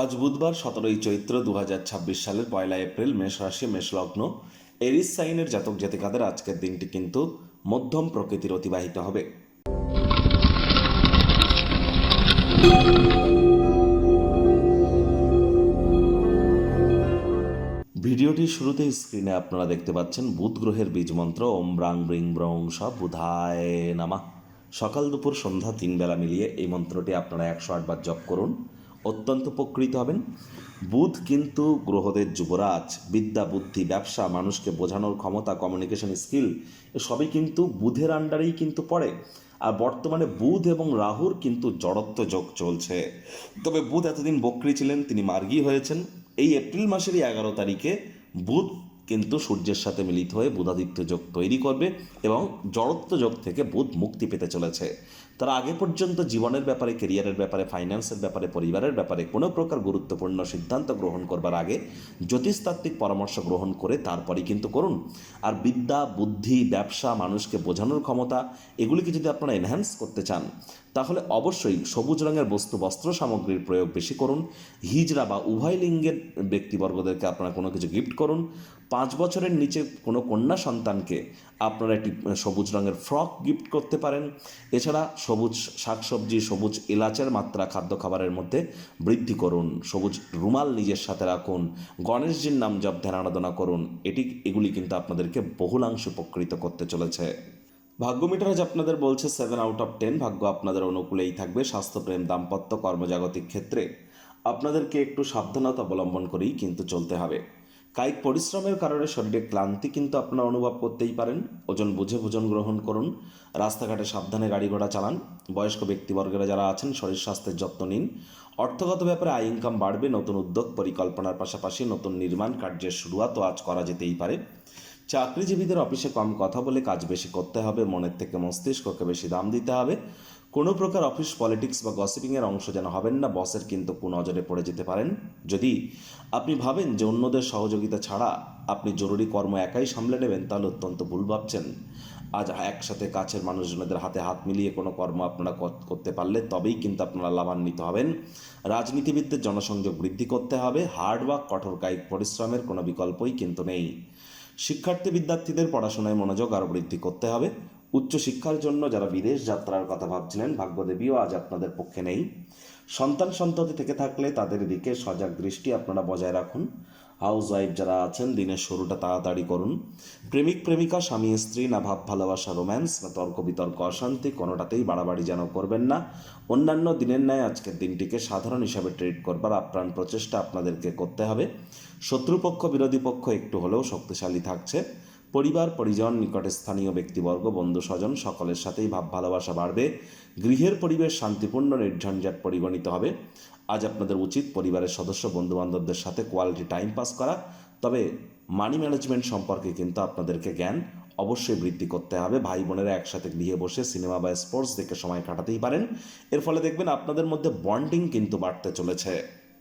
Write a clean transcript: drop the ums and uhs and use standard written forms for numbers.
আজ বুধবার 17ই চৈত্র 2026 সালের 1 এপ্রিল। মেষ রাশি, মেষ লগ্ন, এরিস সাইনের জাতক জাতিকাদের আজকের দিনটি কিন্তু মধ্যম প্রকৃতির অতিবাহিত হবে। ভিডিওটির শুরুতেই স্ক্রিনে আপনারা দেখতে পাচ্ছেন বুধ গ্রহের বীজ মন্ত্র ওম ব্রাং ব্রিং ব্রং স বুধায় নামা। সকাল দুপুর সন্ধ্যা 3 বেলা মিলিয়ে এই মন্ত্রটি আপনারা 108 বার জপ করুন, অত্যন্ত উপকৃত হবেন। বুধ কিন্তু গ্রহদের যুবরাজ। বিদ্যা, বুদ্ধি, ব্যবসা, মানুষকে বোঝানোর ক্ষমতা, কমিউনিকেশন স্কিল সবই কিন্তু বুধের আন্ডারেই কিন্তু পড়ে। আর বর্তমানে বুধ এবং রাহুর কিন্তু জড়ত্ব যোগ চলছে। তবে বুধ এতদিন বক্রী ছিলেন, তিনি মার্গী হয়েছেন। এই এপ্রিল মাসেরই 11 তারিখে বুধ কিন্তু সূর্যের সাথে মিলিত হয়ে বুধাদিত্য যোগ তৈরি করবে এবং জড়ত্ব যোগ থেকে বুধ মুক্তি পেতে চলেছে। তার আগে পর্যন্ত জীবনের ব্যাপারে, কেরিয়ারের ব্যাপারে, ফাইন্যান্সের ব্যাপারে, পরিবারের ব্যাপারে কোনো প্রকার গুরুত্বপূর্ণ সিদ্ধান্ত গ্রহণ করবার আগে জ্যোতিষতাত্ত্বিক পরামর্শ গ্রহণ করে তারপরেই কিন্তু করুন। আর বিদ্যা, বুদ্ধি, ব্যবসা, মানুষকে বোঝানোর ক্ষমতা এগুলিকে যদি আপনারা এনহ্যান্স করতে চান তাহলে অবশ্যই সবুজ রঙের বস্তু, বস্ত্র সামগ্রীর প্রয়োগ বেশি করুন। হিজড়া বা উভয় লিঙ্গের ব্যক্তিবর্গদেরকে আপনারা কোনো কিছু গিফট করুন। 5 বছরের নিচে কোনো কন্যা সন্তানকে আপনারা একটি সবুজ রঙের ফ্রক গিফট করতে পারেন। এছাড়া সবুজ শাকসবজি, সবুজ এলাচের মাত্রা খাদ্য খাবারের মধ্যে বৃদ্ধি করুন। সবুজ রুমাল নিজের সাথে রাখুন। গণেশজির নাম জপ ধ্যান আরাধনা করুন। এগুলি কিন্তু আপনাদেরকে বহুলাংশে উপকৃত করতে চলেছে। ভাগ্য মিটার আজ আপনাদের বলছে 7/10। ভাগ্য আপনাদের অনুকূলেই থাকবে। স্বাস্থ্য, প্রেম, দাম্পত্য, কর্মজাগতিক ক্ষেত্রে আপনাদেরকে একটু সাবধানতা অবলম্বন করেই কিন্তু চলতে হবে। কায়িক পরিশ্রমের কারণে শরীরে ক্লান্তি কিন্তু আপনারা অনুভব করতেই পারেন। ওজন বুঝে ভোজন গ্রহণ করুন। রাস্তাঘাটে সাবধানে গাড়ি ঘোড়া চালান। বয়স্ক ব্যক্তিবর্গেরা যারা আছেন শরীর স্বাস্থ্যের যত্ন নিন। অর্থগত ব্যাপারে আয় ইনকাম বাড়বে। নতুন উদ্যোগ পরিকল্পনার পাশাপাশি নতুন নির্মাণ কার্যের শুরুয়াতও আজ করা যেতেই পারে। চাকরিজীবীদের অফিসে কম কথা বলে কাজ বেশি করতে হবে। মনের থেকে মস্তিষ্ককে বেশি দাম দিতে হবে। কোনো প্রকার অফিস পলিটিক্স বা গসিপিংয়ের অংশ যেন হবেন না। বসের কিন্তু কুনজরে পড়ে যেতে পারেন। যদি আপনি ভাবেন যে অন্যদের সহযোগিতা ছাড়া আপনি জরুরি কর্ম একাই সামলে নেবেন তাহলে অত্যন্ত ভুল ভাবছেন। আজ একসাথে কাছের মানুষজনদের হাতে হাত মিলিয়ে কোনো কর্ম আপনারা করতে পারলে তবেই কিন্তু আপনারা লাভান্বিত হবেন। রাজনীতিবিদদের জনসংযোগ বৃদ্ধি করতে হবে। হার্ডওয়ার্ক, কঠোর কায়িক পরিশ্রমের কোনো বিকল্পই কিন্তু নেই। শিক্ষার্থী বিদ্যার্থীদের পড়াশোনায় মনোযোগ আরও বৃদ্ধি করতে হবে। উচ্চশিক্ষার জন্য যারা বিদেশ যাত্রার কথা ভাবছিলেন ভাগ্যদেবীও আজ আপনাদের পক্ষে নেই। সন্ততি থেকে থাকলে তাদের দিকে সজাগ দৃষ্টি আপনারা বজায় রাখুন। হাউস ওয়াইফ যারা আছেন দিনের শুরুটা তাড়াতাড়ি করুন। প্রেমিক প্রেমিকা, স্বামী স্ত্রী না ভাব ভালোবাসা, রোম্যান্স বা তর্ক বিতর্ক, অশান্তি কোনোটাতেই বাড়াবাড়ি যেন করবেন না। অন্যান্য দিনের ন্যায় আজকের দিনটিকে সাধারণ হিসাবে ট্রিট করবার আপ্রাণ প্রচেষ্টা আপনাদেরকে করতে হবে। শত্রুপক্ষ, বিরোধী পক্ষ একটু হলেও শক্তিশালী থাকছে। পরিবার, পরিজন, নিকটে স্থানীয় ব্যক্তিবর্গ, বন্ধু স্বজন সকলের সাথেই ভাব ভালোবাসা বাড়বে। গৃহের পরিবেশ শান্তিপূর্ণ, নির্ঝঞ্ঝাট পরিগণিত হবে। আজ আপনাদের উচিত পরিবারের সদস্য, বন্ধুবান্ধবদের সাথে কোয়ালিটি টাইম পাস করা। তবে মানি ম্যানেজমেন্ট সম্পর্কে কিন্তু আপনাদেরকে জ্ঞান অবশ্যই বৃদ্ধি করতে হবে। ভাই বোনেরা একসাথে গৃহে বসে সিনেমা বা স্পোর্টস দেখে সময় কাটাতেই পারেন। এর ফলে দেখবেন আপনাদের মধ্যে বন্ডিং কিন্তু বাড়তে চলেছে।